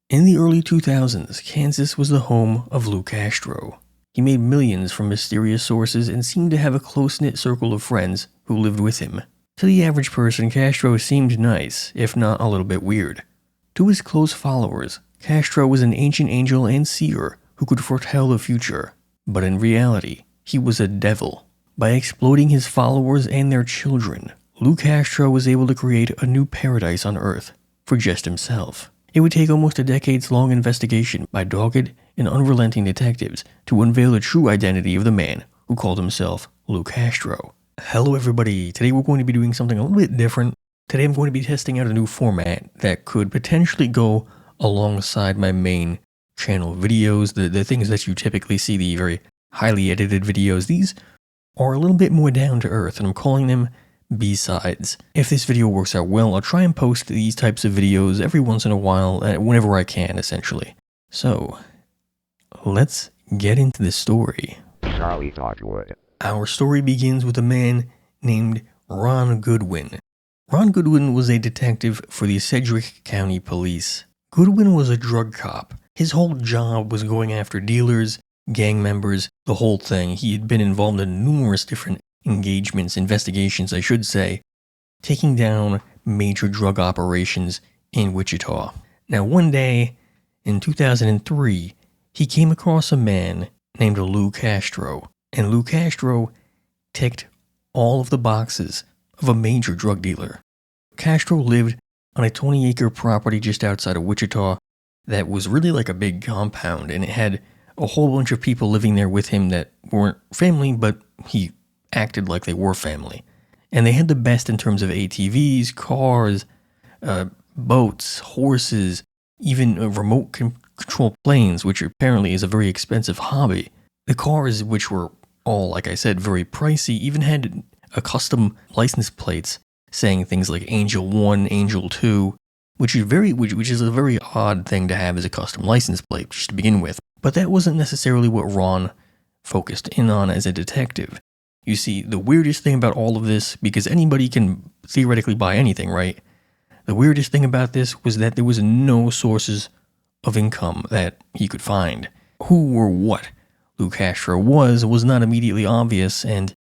In the early 2000s, Kansas was the home of Lou Castro. He made millions from mysterious sources and seemed to have a close-knit circle of friends who lived with him. To the average person, Castro seemed nice, if not a little bit weird. To his close followers, Castro was an ancient angel and seer who could foretell the future. But in reality, he was a devil. By exploiting his followers and their children, Lou Castro was able to create a new paradise on Earth for just himself. It would take almost a decades-long investigation by dogged and unrelenting detectives to unveil the true identity of the man who called himself Lou Castro. Hello everybody, today we're going to be doing something a little bit different. Today I'm going to be testing out a new format that could potentially go alongside my main channel videos, the things that you typically see, the very highly edited videos. These are a little bit more down to earth, and I'm calling them B-sides. If this video works out well, I'll try and post these types of videos every once in a while, whenever I can, essentially. So, let's get into the story. Charlie Dogwood. Our story begins with a man named Ron Goodwin. Ron Goodwin was a detective for the Sedgwick County Police. Goodwin was a drug cop. His whole job was going after dealers, gang members, the whole thing. He had been involved in numerous different investigations, I should say, taking down major drug operations in Wichita. Now, one day in 2003, he came across a man named Lou Castro, and Lou Castro ticked all of the boxes of a major drug dealer. Castro lived on a 20-acre property just outside of Wichita that was really like a big compound, and it had a whole bunch of people living there with him that weren't family, but he acted like they were family. And they had the best in terms of ATVs, cars, boats, horses, even remote control planes, which apparently is a very expensive hobby. The cars, which were all, like I said, very pricey, even had a custom license plates saying things like Angel 1, Angel 2, which is a very odd thing to have as a custom license plate, just to begin with. But that wasn't necessarily what Ron focused in on as a detective. You see, the weirdest thing about all of this, because anybody can theoretically buy anything, right? The weirdest thing about this was that there was no sources of income that he could find. Who or what Lou Castro was not immediately obvious, and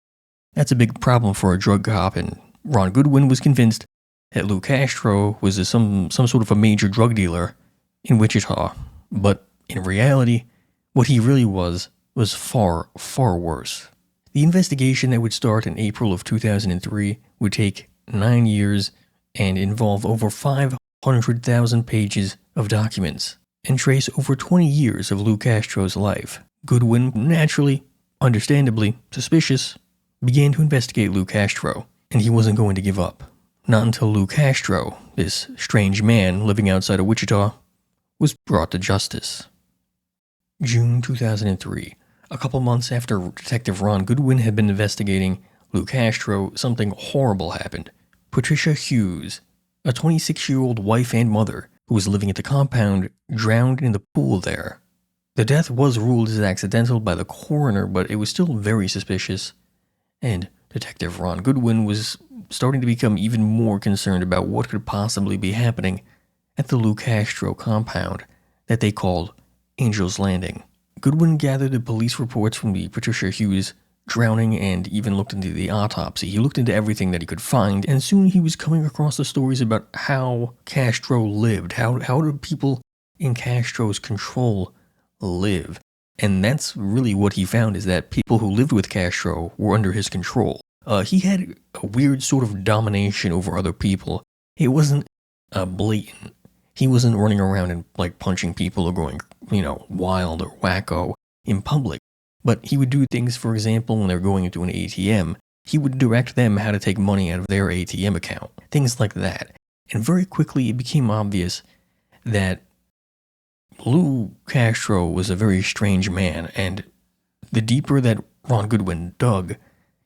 that's a big problem for a drug cop, and Ron Goodwin was convinced that Lou Castro was some sort of a major drug dealer in Wichita. But in reality, what he really was far, far worse. The investigation that would start in April of 2003 would take 9 years and involve over 500,000 pages of documents and trace over 20 years of Lou Castro's life. Goodwin, naturally, understandably suspicious, began to investigate Lou Castro, and he wasn't going to give up. Not until Lou Castro, this strange man living outside of Wichita, was brought to justice. June 2003. A couple months after Detective Ron Goodwin had been investigating Lou Castro, something horrible happened. Patricia Hughes, a 26-year-old wife and mother who was living at the compound, drowned in the pool there. The death was ruled as accidental by the coroner, but it was still very suspicious, and Detective Ron Goodwin was starting to become even more concerned about what could possibly be happening at the Lou Castro compound that they called Angel's Landing. Goodwin gathered the police reports from the Patricia Hughes drowning and even looked into the autopsy. He looked into everything that he could find, and soon he was coming across the stories about how Castro lived. How do people in Castro's control live? And that's really what he found, is that people who lived with Castro were under his control. He had a weird sort of domination over other people. It wasn't blatant. He wasn't running around and like punching people or going, wild or wacko in public. But he would do things, for example, when they were going into an ATM, he would direct them how to take money out of their ATM account. Things like that. And very quickly it became obvious that Lou Castro was a very strange man, and the deeper that Ron Goodwin dug,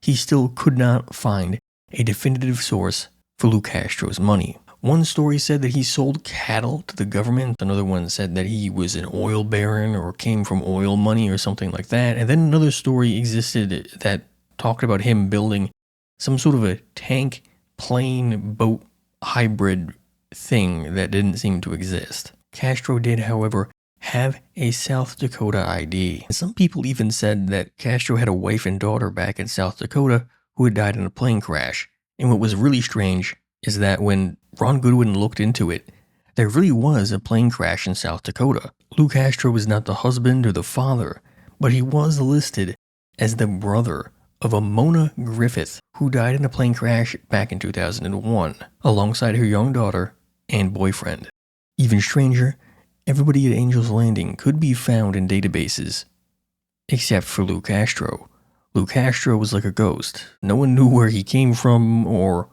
he still could not find a definitive source for Lou Castro's money. One story said that he sold cattle to the government. Another one said that he was an oil baron or came from oil money or something like that. And then another story existed that talked about him building some sort of a tank, plane, boat hybrid thing that didn't seem to exist. Castro did, however, have a South Dakota ID. Some people even said that Castro had a wife and daughter back in South Dakota who had died in a plane crash. And what was really strange is that when Ron Goodwin looked into it, there really was a plane crash in South Dakota. Lou Castro was not the husband or the father, but he was listed as the brother of a Mona Griffith, who died in a plane crash back in 2001, alongside her young daughter and boyfriend. Even stranger, everybody at Angel's Landing could be found in databases, except for Lou Castro. Lou Castro was like a ghost. No one knew where he came from or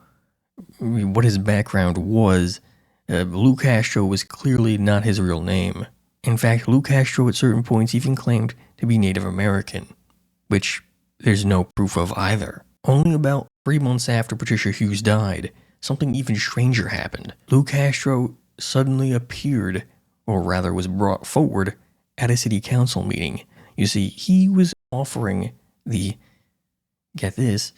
what his background was. Lou Castro was clearly not his real name. In fact, Lou Castro at certain points even claimed to be Native American, which there's no proof of either. Only about 3 months after Patricia Hughes died, something even stranger happened. Lou Castro suddenly appeared, or rather was brought forward, at a city council meeting. You see, he was offering the, get this,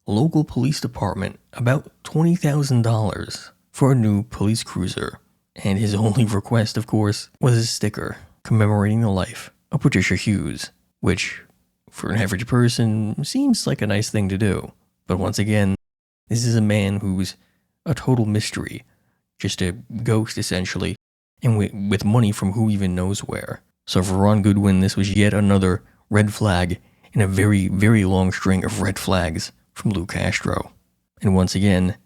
local police department about $20,000 for a new police cruiser. And his only request, of course, was a sticker commemorating the life of Patricia Hughes, which, for an average person, seems like a nice thing to do. But once again, this is a man who's a total mystery, just a ghost essentially, and with money from who even knows where. So for Ron Goodwin, this was yet another red flag in a very, very long string of red flags from Lou Castro. And once again,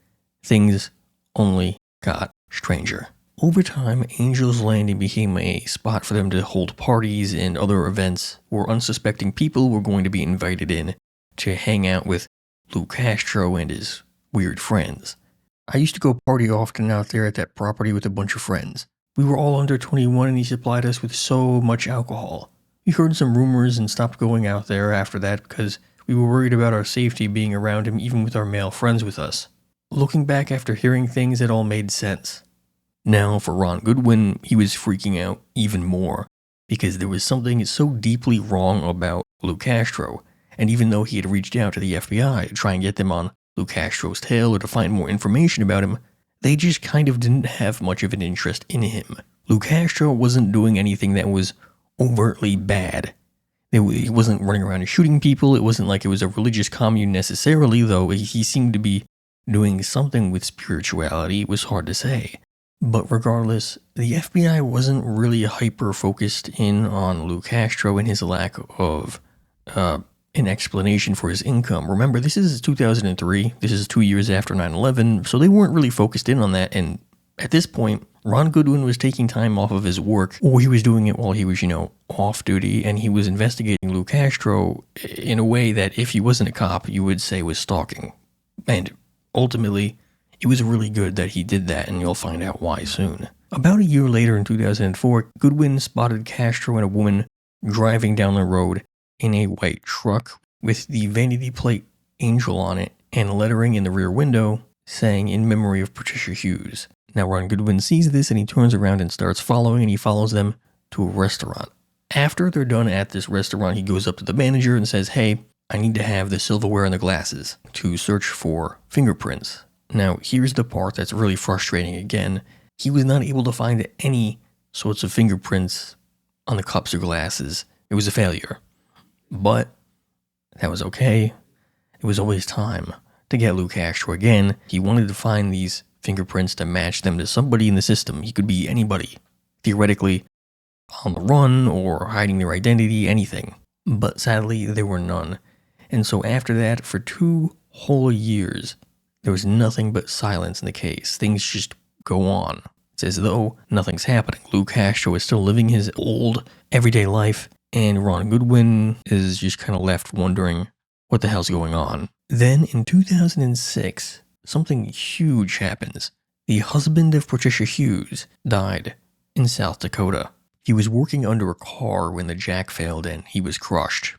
things only got stranger. Over time, Angel's Landing became a spot for them to hold parties and other events where unsuspecting people were going to be invited in to hang out with Luc Castro and his weird friends. I used to go party often out there at that property with a bunch of friends. We were all under 21 and he supplied us with so much alcohol. We heard some rumors and stopped going out there after that because we were worried about our safety being around him even with our male friends with us. Looking back after hearing things, it all made sense. Now, for Ron Goodwin, he was freaking out even more because there was something so deeply wrong about Luc Castro, and even though he had reached out to the FBI to try and get them on Luc Castro's tail or to find more information about him, they just kind of didn't have much of an interest in him. Luc Castro wasn't doing anything that was overtly bad. He wasn't running around and shooting people. It wasn't like it was a religious commune necessarily, though he seemed to be doing something with spirituality. It was hard to say. But regardless, the FBI wasn't really hyper-focused in on Luc Castro and his lack of an explanation for his income. Remember, this is 2003. This is 2 years after 9/11, so they weren't really focused in on that. And at this point, Ron Goodwin was taking time off of his work, or he was doing it while he was, off duty, and he was investigating Luc Castro in a way that if he wasn't a cop, you would say was stalking. And ultimately, it was really good that he did that, and you'll find out why soon. About a year later in 2004, Goodwin spotted Castro and a woman driving down the road in a white truck with the vanity plate Angel on it and lettering in the rear window saying in memory of Patricia Hughes. Now Ron Goodwin sees this and he turns around and starts following, and he follows them to a restaurant. After they're done at this restaurant, he goes up to the manager and says, "Hey, I need to have the silverware and the glasses to search for fingerprints." Now, here's the part that's really frustrating again. He was not able to find any sorts of fingerprints on the cups or glasses. It was a failure. But that was okay. It was always time to get Luc Castro again. He wanted to find these fingerprints to match them to somebody in the system. He could be anybody, theoretically on the run or hiding their identity, anything. But sadly, there were none. And so after that, for 2 whole years, there was nothing but silence in the case. Things just go on. It's as though nothing's happening. Luc Castro is still living his old, everyday life, and Ron Goodwin is just kind of left wondering what the hell's going on. Then, in 2006, something huge happens. The husband of Patricia Hughes died in South Dakota. He was working under a car when the jack failed and he was crushed.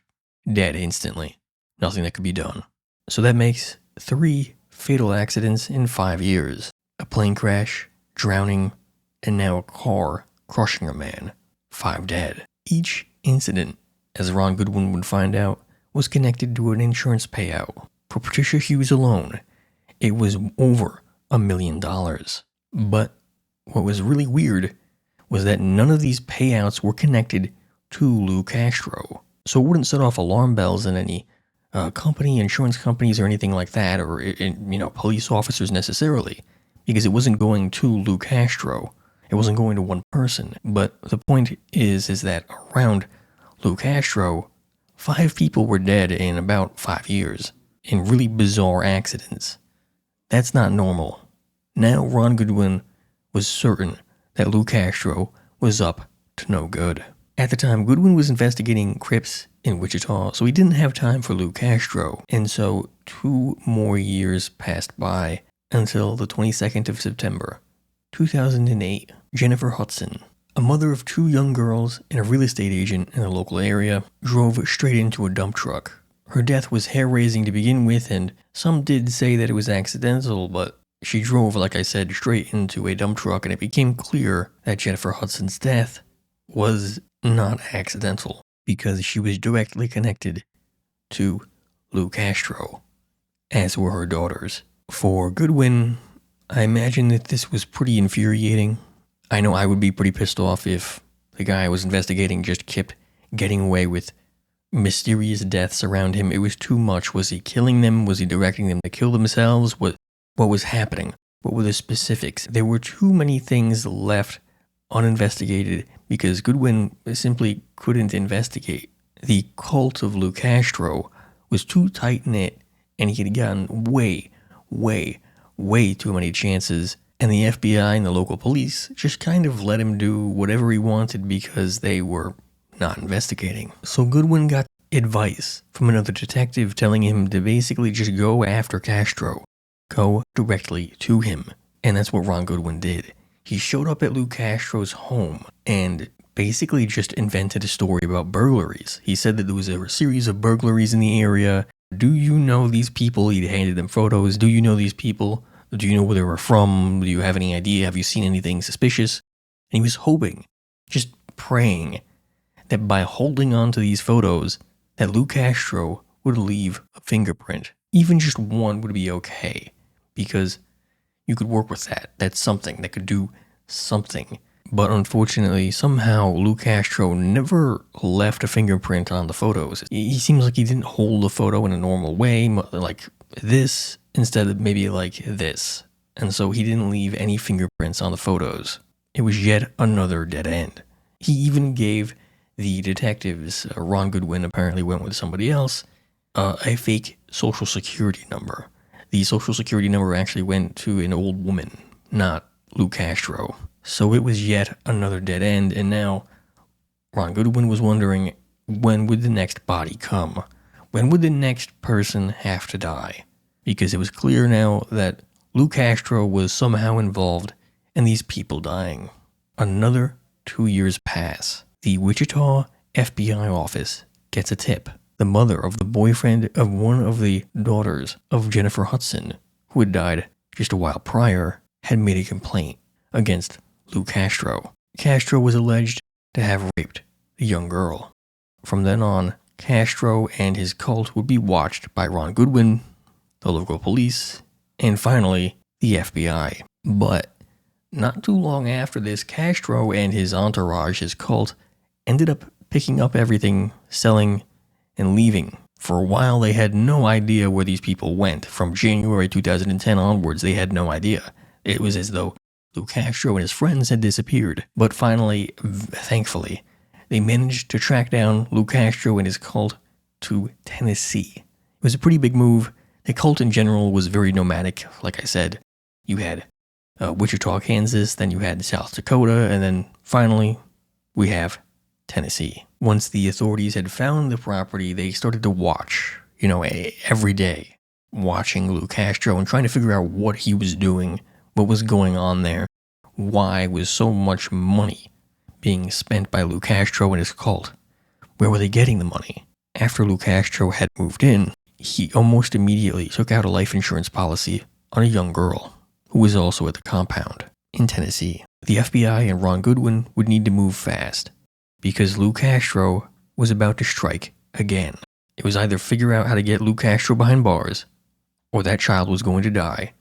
Dead instantly. Nothing that could be done. So that makes 3 fatal accidents in 5 years. A plane crash, drowning, and now a car crushing a man. 5 dead. Each incident, as Ron Goodwin would find out, was connected to an insurance payout. For Patricia Hughes alone, it was over $1 million. But what was really weird was that none of these payouts were connected to Lou Castro. So it wouldn't set off alarm bells in any insurance companies or anything like that, or police officers necessarily, because it wasn't going to Lou Castro. It wasn't going to one person. But the point is that around Lou Castro, 5 people were dead in about 5 years in really bizarre accidents. That's not normal. Now Ron Goodwin was certain that Lou Castro was up to no good. At the time, Goodwin was investigating Crips in Wichita, so he didn't have time for Lou Castro. And so 2 more years passed by until the 22nd of September, 2008. Jennifer Hudson, a mother of 2 young girls and a real estate agent in the local area, drove straight into a dump truck. Her death was hair-raising to begin with, and some did say that it was accidental, but she drove, like I said, straight into a dump truck, and it became clear that Jennifer Hudson's death was not accidental, because she was directly connected to Lou Castro, as were her daughters. For Goodwin, I imagine that this was pretty infuriating. I know I would be pretty pissed off if the guy I was investigating just kept getting away with mysterious deaths around him. It was too much. Was he killing them? Was he directing them to kill themselves? What was happening? What were the specifics? There were too many things left uninvestigated because Goodwin simply couldn't investigate. The cult of Luc Castro was too tight-knit, and he had gotten way too many chances, and the FBI and the local police just kind of let him do whatever he wanted because they were not investigating. So Goodwin got advice from another detective telling him to basically just go after Castro. Go directly to him. And that's what Ron Goodwin did. He showed up at Lou Castro's home and basically just invented a story about burglaries. He said that there was a series of burglaries in the area. Do you know these people? He handed them photos. Do you know these people? Do you know where they were from? Do you have any idea? Have you seen anything suspicious? And he was hoping, just praying, that by holding on to these photos, that Lou Castro would leave a fingerprint. Even just one would be okay, because you could work with that. That's something that could do something. But unfortunately, somehow Lou Castro never left a fingerprint on the photos. He seems like he didn't hold the photo in a normal way, like this, instead of maybe like this. And so he didn't leave any fingerprints on the photos. It was yet another dead end. He even gave the detectives, Ron Goodwin apparently went with somebody else, a fake social security number. The social security number actually went to an old woman, not Lou Castro. So it was yet another dead end, and now Ron Goodwin was wondering, when would the next body come? When would the next person have to die? Because it was clear now that Lou Castro was somehow involved in these people dying. Another 2 years pass. The Wichita FBI office gets a tip. The mother of the boyfriend of one of the daughters of Jennifer Hudson, who had died just a while prior, had made a complaint against Lou Castro. Castro was alleged to have raped the young girl. From then on, Castro and his cult would be watched by Ron Goodwin, the local police, and finally, the FBI. But not too long after this, Castro and his entourage, his cult, ended up picking up everything, selling, and leaving. For a while, they had no idea where these people went. From January 2010 onwards, they had no idea. It was as though Lou Castro and his friends had disappeared. But finally, thankfully, they managed to track down Lou Castro and his cult to Tennessee. It was a pretty big move. The cult in general was very nomadic. Like I said, you had Wichita, Kansas, then you had South Dakota, and then finally, we have Tennessee. Once the authorities had found the property, they started to watch, every day, watching Lou Castro and trying to figure out what he was doing, what was going on there, why was so much money being spent by Lou Castro and his cult. Where were they getting the money? After Lou Castro had moved in, he almost immediately took out a life insurance policy on a young girl who was also at the compound in Tennessee. The FBI and Ron Goodwin would need to move fast, because Lou Castro was about to strike again. It was either figure out how to get Lou Castro behind bars, or that child was going to die,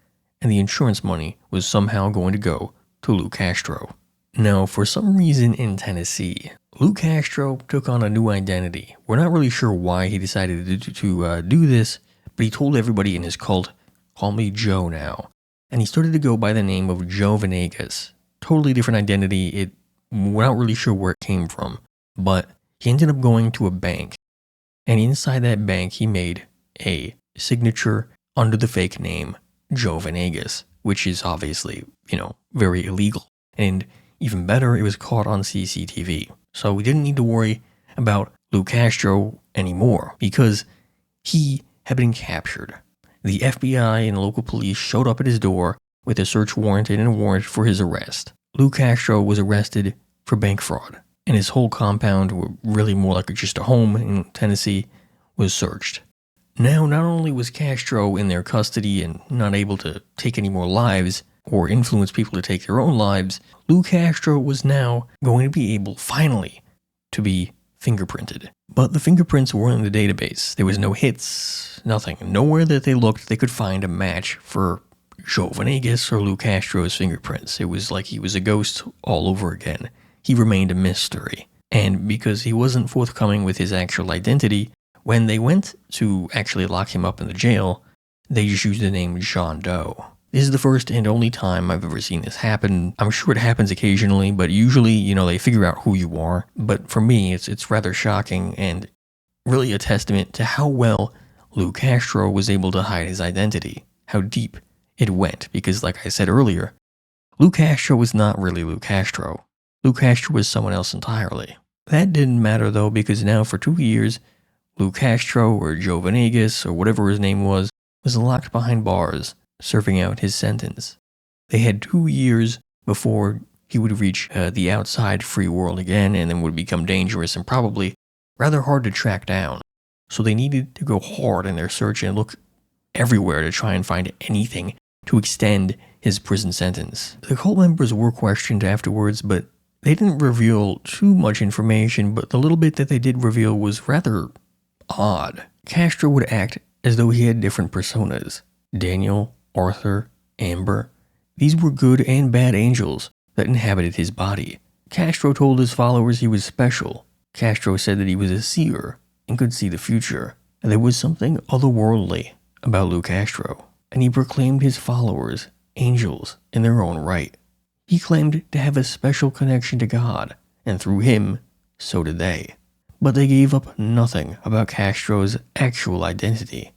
and the insurance money was somehow going to go to Lou Castro. Now, for some reason in Tennessee, Lou Castro took on a new identity. We're not really sure why he decided to do this, but he told everybody in his cult, "Call me Joe now." And he started to go by the name of Joe Venegas. Totally different identity. We're not really sure where it came from, but he ended up going to a bank. And inside that bank, he made a signature under the fake name Joe Venegas, which is obviously, very illegal. And even better, it was caught on CCTV. So we didn't need to worry about Lou Castro anymore because he had been captured. The FBI and local police showed up at his door with a search warrant and a warrant for his arrest. Lou Castro was arrested for bank fraud, and his whole compound, really more like just a home in Tennessee, was searched. Now, not only was Castro in their custody and not able to take any more lives or influence people to take their own lives, Lou Castro was now going to be able, finally, to be fingerprinted. But the fingerprints weren't in the database. There was no hits, nothing. Nowhere that they looked, they could find a match for Joe Venegas or Lou Castro's fingerprints. It was like he was a ghost all over again. He remained a mystery. And because he wasn't forthcoming with his actual identity, when they went to actually lock him up in the jail, they just used the name John Doe. This is the first and only time I've ever seen this happen. I'm sure it happens occasionally, but usually, they figure out who you are. But for me, it's rather shocking and really a testament to how well Lou Castro was able to hide his identity, how deep it went. Because like I said earlier, Lou Castro was not really Lou Castro. Lou Castro was someone else entirely. That didn't matter though, because now for 2 years, Lou Castro, or Joe Venegas, or whatever his name was locked behind bars, serving out his sentence. They had 2 years before he would reach the outside free world again, and then would become dangerous and probably rather hard to track down. So they needed to go hard in their search and look everywhere to try and find anything to extend his prison sentence. The cult members were questioned afterwards, but they didn't reveal too much information, but the little bit that they did reveal was rather odd. Castro would act as though he had different personas. Daniel, Arthur, Amber. These were good and bad angels that inhabited his body. Castro told his followers he was special. Castro said that he was a seer and could see the future. And there was something otherworldly about Lou Castro, and he proclaimed his followers angels in their own right. He claimed to have a special connection to God, and through him, so did they. But they gave up nothing about Castro's actual identity.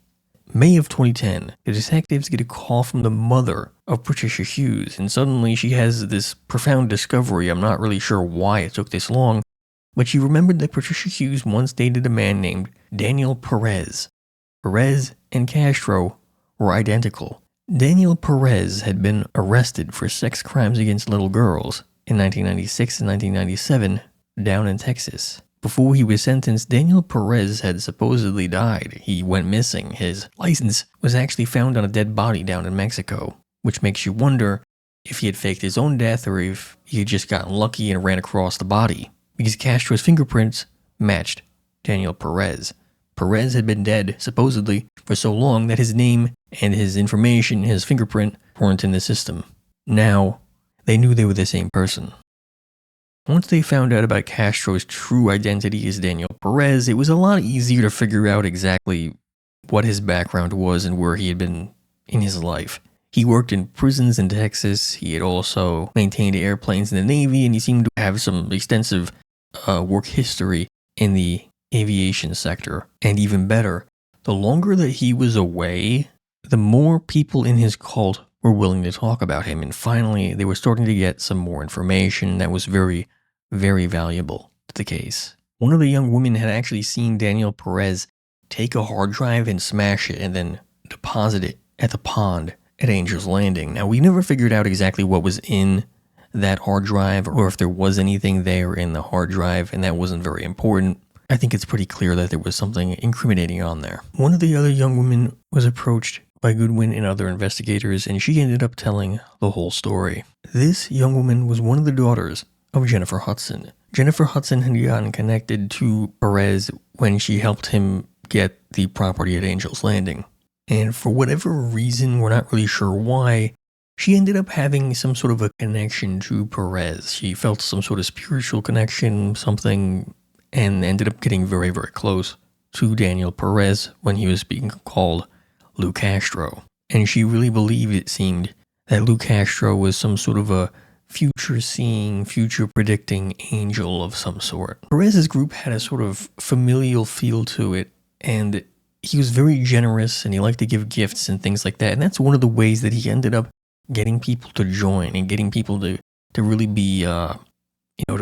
May of 2010, the detectives get a call from the mother of Patricia Hughes, and suddenly she has this profound discovery. I'm not really sure why it took this long, but she remembered that Patricia Hughes once dated a man named Daniel Perez. Perez and Castro were identical. Daniel Perez had been arrested for sex crimes against little girls in 1996 and 1997 down in Texas. Before he was sentenced, Daniel Perez had supposedly died. He went missing. His license was actually found on a dead body down in Mexico, which makes you wonder if he had faked his own death or if he had just gotten lucky and ran across the body, because Castro's fingerprints matched Daniel Perez. Perez had been dead, supposedly, for so long that his name and his information, his fingerprint, weren't in the system. Now, they knew they were the same person. Once they found out about Castro's true identity as Daniel Perez, it was a lot easier to figure out exactly what his background was and where he had been in his life. He worked in prisons in Texas. He had also maintained airplanes in the Navy, and he seemed to have some extensive work history in the aviation sector. And even better, the longer that he was away, the more people in his cult were willing to talk about him. And finally, they were starting to get some more information that was very, very valuable to the case. One of the young women had actually seen Daniel Perez take a hard drive and smash it and then deposit it at the pond at Angel's Landing. Now, we never figured out exactly what was in that hard drive or if there was anything there in the hard drive, and that wasn't very important. I think it's pretty clear that there was something incriminating on there. One of the other young women was approached by Goodwin and other investigators, and she ended up telling the whole story. This young woman was one of the daughters of Jennifer Hudson. Jennifer Hudson had gotten connected to Perez when she helped him get the property at Angel's Landing. And for whatever reason, we're not really sure why, She ended up having some sort of a connection to Perez. She felt some sort of spiritual connection, something, and ended up getting very, very close to Daniel Perez when he was being called Lou Castro. And she really believed, it seemed, that Lou Castro was some sort of a future-seeing, future-predicting angel of some sort. Perez's group had a sort of familial feel to it, and he was very generous, and he liked to give gifts and things like that. And that's one of the ways that he ended up getting people to join and getting people to really be, to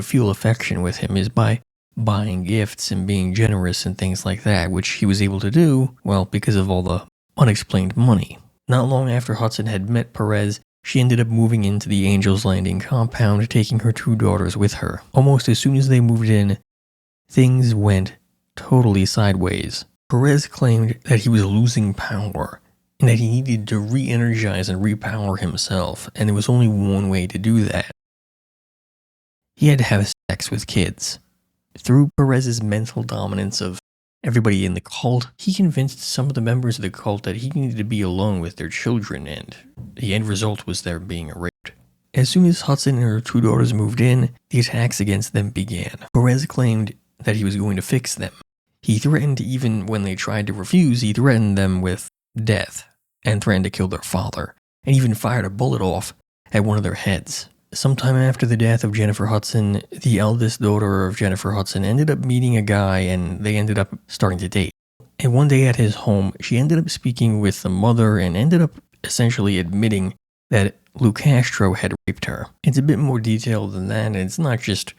feel affection with him, is by buying gifts and being generous and things like that, which he was able to do, well, because of all the unexplained money. Not long after Hudson had met Perez, she ended up moving into the Angel's Landing compound, taking her 2 daughters with her. Almost as soon as they moved in, things went totally sideways. Perez claimed that he was losing power, and that he needed to re-energize and repower himself, and there was only one way to do that. He had to have sex with kids. Through Perez's mental dominance of everybody in the cult, he convinced some of the members of the cult that he needed to be alone with their children, and the end result was their being raped. As soon as Hudson and her 2 daughters moved in, the attacks against them began. Perez claimed that he was going to fix them. He threatened, even when they tried to refuse, he threatened them with death and threatened to kill their father, and even fired a bullet off at one of their heads. Sometime after the death of Jennifer Hudson, the eldest daughter of Jennifer Hudson ended up meeting a guy, and they ended up starting to date. And one day at his home, she ended up speaking with the mother and ended up essentially admitting that Lou Castro had raped her. It's a bit more detailed than that, and it's not just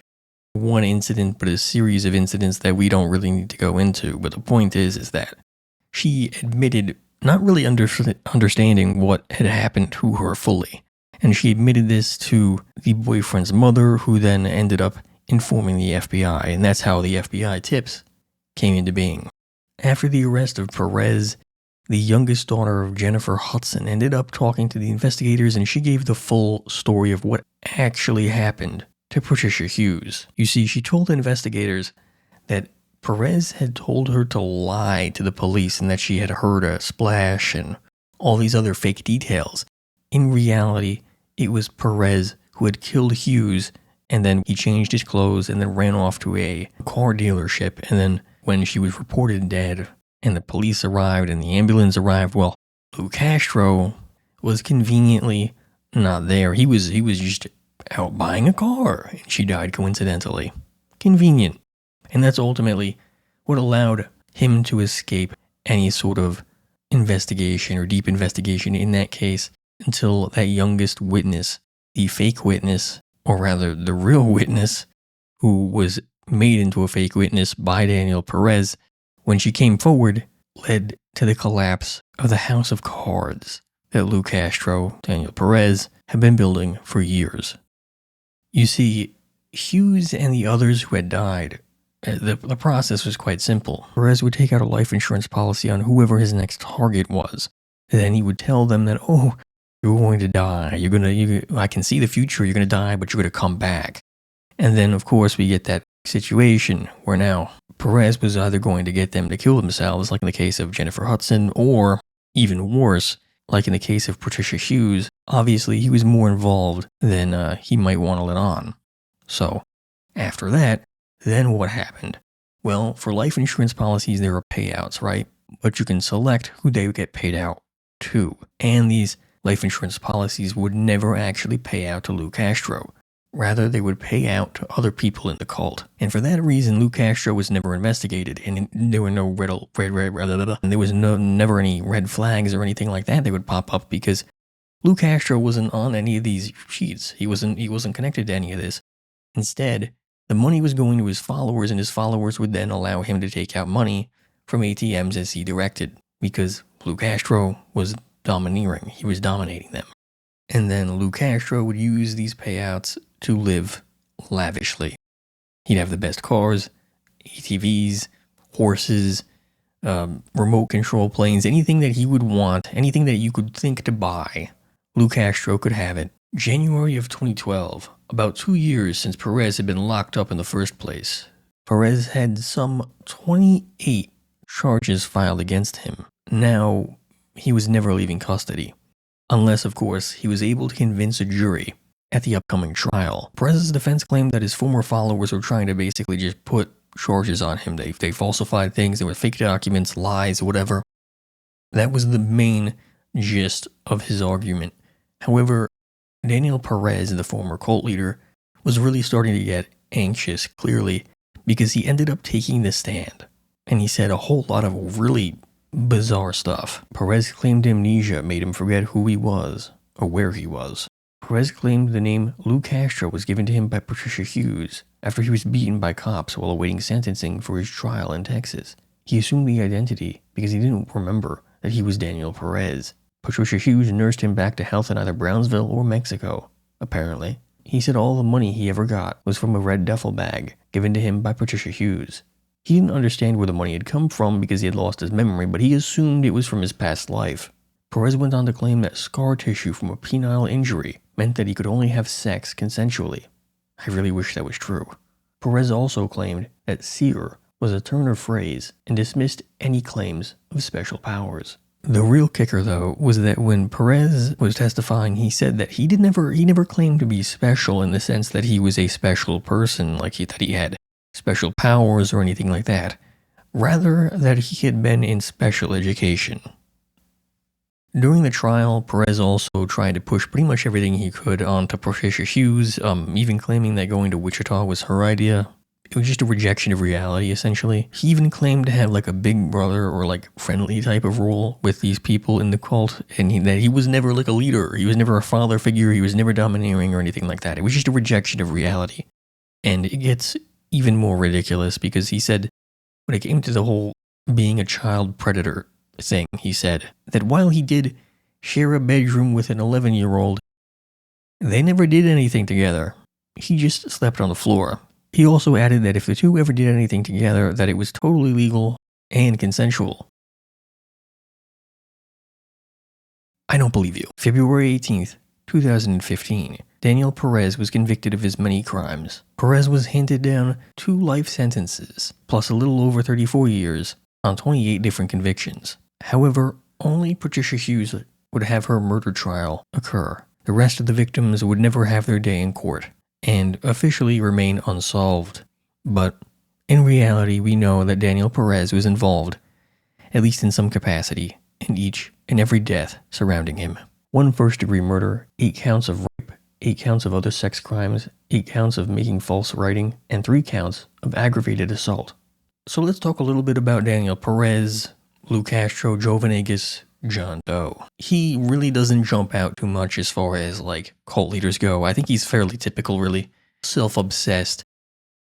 one incident, but a series of incidents that we don't really need to go into. But the point is that she admitted not really understanding what had happened to her fully. And she admitted this to the boyfriend's mother, who then ended up informing the FBI, and that's how the FBI tips came into being. After the arrest of Perez, the youngest daughter of Jennifer Hudson ended up talking to the investigators, and she gave the full story of what actually happened to Patricia Hughes. You see, she told investigators that Perez had told her to lie to the police and that she had heard a splash and all these other fake details. In reality, it was Perez who had killed Hughes, and then he changed his clothes and then ran off to a car dealership. And then when she was reported dead and the police arrived and the ambulance arrived, well, Lou Castro was conveniently not there. He was just out buying a car, and she died coincidentally. Convenient. And that's ultimately what allowed him to escape any sort of investigation or deep investigation in that case, until that youngest witness, the fake witness, or rather the real witness, who was made into a fake witness by Daniel Perez, when she came forward, led to the collapse of the house of cards that Lou Castro, Daniel Perez, had been building for years. You see, Hughes and the others who had died, the process was quite simple. Perez would take out a life insurance policy on whoever his next target was. Then he would tell them that, oh, you're going to die. I can see the future. You're going to die, but you're going to come back. And then, of course, we get that situation where now Perez was either going to get them to kill themselves, like in the case of Jennifer Hudson, or even worse, like in the case of Patricia Hughes. Obviously, he was more involved than he might want to let on. So, after that, then what happened? Well, for life insurance policies, there are payouts, right? But you can select who they would get paid out to. And these life insurance policies would never actually pay out to Lou Castro. Rather, they would pay out to other people in the cult. And for that reason, Lou Castro was never investigated, and there were no never any red flags or anything like that would pop up, because Lou Castro wasn't on any of these sheets. He wasn't connected to any of this. Instead, the money was going to his followers, and his followers would then allow him to take out money from ATMs as he directed, because Lou Castro was domineering. He was dominating them. And then Lou Castro would use these payouts to live lavishly. He'd have the best cars, ATVs, horses, remote control planes, anything that he would want, anything that you could think to buy, Lou Castro could have it. January of 2012, about 2 years since Perez had been locked up in the first place, Perez had some 28 charges filed against him. Now, he was never leaving custody. Unless, of course, he was able to convince a jury at the upcoming trial. Perez's defense claimed that his former followers were trying to basically just put charges on him. They falsified things, there were fake documents, lies, whatever. That was the main gist of his argument. However, Daniel Perez, the former cult leader, was really starting to get anxious, clearly, because he ended up taking the stand. And he said a whole lot of really bizarre stuff. Perez claimed amnesia made him forget who he was, or where he was. Perez claimed the name Lou Castro was given to him by Patricia Hughes after he was beaten by cops while awaiting sentencing for his trial in Texas. He assumed the identity because he didn't remember that he was Daniel Perez. Patricia Hughes nursed him back to health in either Brownsville or Mexico, apparently. He said all the money he ever got was from a red duffel bag given to him by Patricia Hughes. He didn't understand where the money had come from because he had lost his memory, but he assumed it was from his past life. Perez went on to claim that scar tissue from a penile injury meant that he could only have sex consensually. I really wish that was true. Perez also claimed that seer was a turn of phrase and dismissed any claims of special powers. The real kicker, though, was that when Perez was testifying, he said that he never claimed to be special in the sense that he was a special person, like that he had special powers or anything like that. Rather, that he had been in special education. During the trial, Perez also tried to push pretty much everything he could onto Patricia Hughes, even claiming that going to Wichita was her idea. It was just a rejection of reality, essentially. He even claimed to have like a big brother or like friendly type of role with these people in the cult, and that he was never like a leader. He was never a father figure. He was never domineering or anything like that. It was just a rejection of reality. And it gets even more ridiculous because he said, when it came to the whole being a child predator thing, he said that while he did share a bedroom with an 11-year-old, they never did anything together. He just slept on the floor. He also added that if the two ever did anything together, that it was totally legal and consensual. I don't believe you. February 18th, 2015. Daniel Perez was convicted of his many crimes. Perez was handed down 2 life sentences, plus a little over 34 years, on 28 different convictions. However, only Patricia Hughes would have her murder trial occur. The rest of the victims would never have their day in court, and officially remain unsolved. But in reality, we know that Daniel Perez was involved, at least in some capacity, in each and every death surrounding him. 1 first-degree murder, 8 counts of rape, 8 counts of other sex crimes, 8 counts of making false writing, and 3 counts of aggravated assault. So let's talk a little bit about Daniel Perez, Lou Castro, Joe Venegas, John Doe. He really doesn't jump out too much as far as like cult leaders go. I think he's fairly typical, really. Self-obsessed,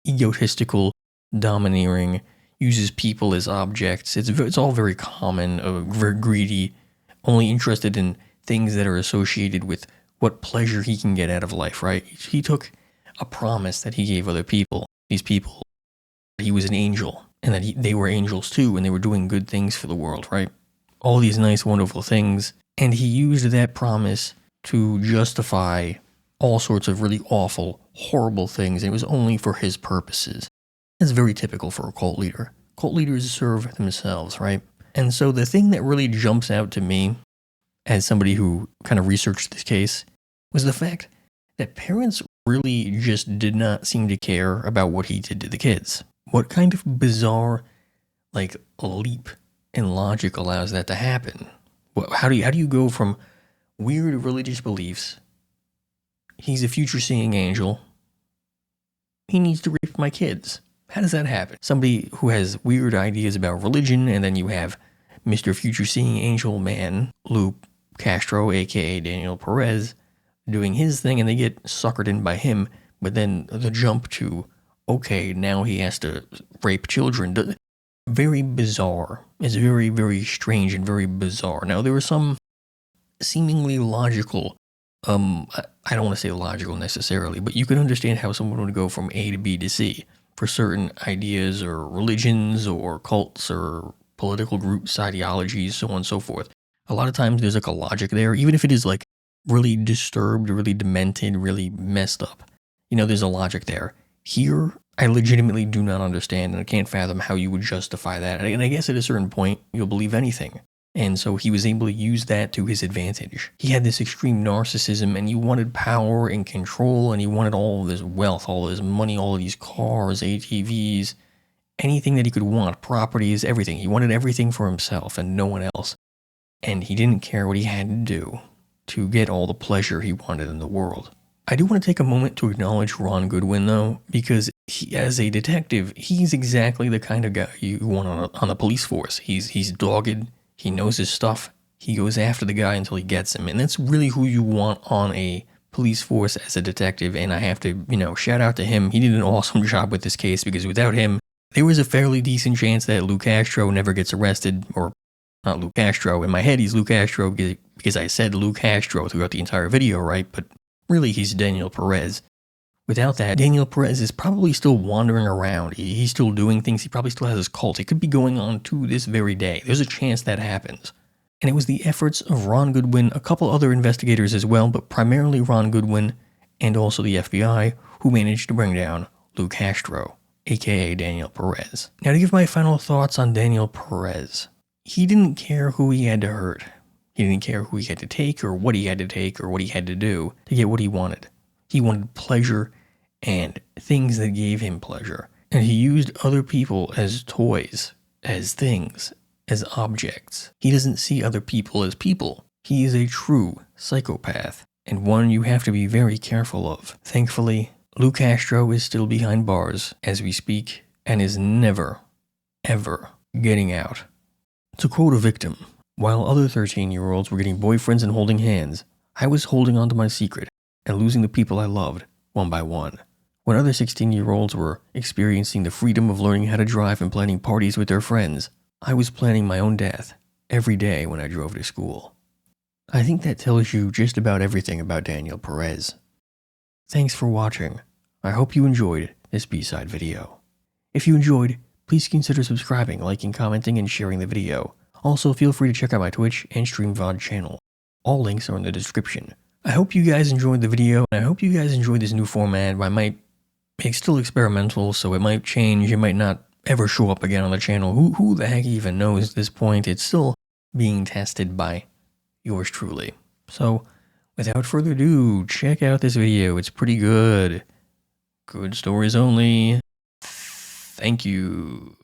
egotistical, domineering, uses people as objects. It's all very common, very greedy, only interested in things that are associated with what pleasure he can get out of life, right? He took a promise that he gave other people, these people, he was an angel, and that they were angels too, and they were doing good things for the world, right? All these nice, wonderful things, and he used that promise to justify all sorts of really awful, horrible things, and it was only for his purposes. That's very typical for a cult leader. Cult leaders serve themselves, right? And so the thing that really jumps out to me, as somebody who kind of researched this case, was the fact that parents really just did not seem to care about what he did to the kids. What kind of bizarre, like, leap in logic allows that to happen? How do you go from weird religious beliefs, he's a future seeing angel, he needs to rape my kids? How does that happen? Somebody who has weird ideas about religion, and then you have Mr. Future Seeing Angel Man, Luc Castro, aka Daniel Perez, doing his thing, and they get suckered in by him, but then the jump to, okay, now he has to rape children. Very bizarre. It's very, very strange and very bizarre. Now, there were some seemingly logical, I don't want to say logical necessarily, but you can understand how someone would go from A to B to C for certain ideas or religions or cults or political groups, ideologies, so on and so forth. A lot of times there's like a logic there, even if it is like really disturbed, really demented, really messed up. You know, there's a logic there. Here, I legitimately do not understand, and I can't fathom how you would justify that. And I guess at a certain point, you'll believe anything. And so he was able to use that to his advantage. He had this extreme narcissism, and he wanted power and control, and he wanted all of this wealth, all of this money, all of these cars, ATVs, anything that he could want, properties, everything. He wanted everything for himself and no one else. And he didn't care what he had to do to get all the pleasure he wanted in the world. I do want to take a moment to acknowledge Ron Goodwin, though, because he, as a detective, he's exactly the kind of guy you want on the police force. He's dogged. He knows his stuff. He goes after the guy until he gets him. And that's really who you want on a police force as a detective. And I have to, shout out to him. He did an awesome job with this case, because without him, there was a fairly decent chance that Lou Castro never gets arrested, or not Lou Castro. In my head, he's Lou Castro because I said Lou Castro throughout the entire video, right? But really, he's Daniel Perez. Without that, Daniel Perez is probably still wandering around. He's still doing things. He probably still has his cult. It could be going on to this very day. There's a chance that happens. And it was the efforts of Ron Goodwin, a couple other investigators as well, but primarily Ron Goodwin and also the FBI, who managed to bring down Luc Castro, aka Daniel Perez. Now, to give my final thoughts on Daniel Perez, he didn't care who he had to hurt. He didn't care who he had to take, or what he had to take, or what he had to do to get what he wanted. He wanted pleasure and things that gave him pleasure. And he used other people as toys, as things, as objects. He doesn't see other people as people. He is a true psychopath, and one you have to be very careful of. Thankfully, Lou Castro is still behind bars as we speak, and is never, ever getting out. To quote a victim, while other 13-year-olds were getting boyfriends and holding hands, I was holding on to my secret and losing the people I loved one by one. When other 16-year-olds were experiencing the freedom of learning how to drive and planning parties with their friends, I was planning my own death every day when I drove to school. I think that tells you just about everything about Daniel Perez. Thanks for watching. I hope you enjoyed this B-side video. If you enjoyed, please consider subscribing, liking, commenting, and sharing the video. Also, feel free to check out my Twitch and stream VOD channel. All links are in the description. I hope you guys enjoyed the video, and I hope you guys enjoyed this new format. It's still experimental, so it might change. It might not ever show up again on the channel. Who the heck even knows at this point? It's still being tested by yours truly. So, without further ado, check out this video. It's pretty good. Good stories only. Thank you.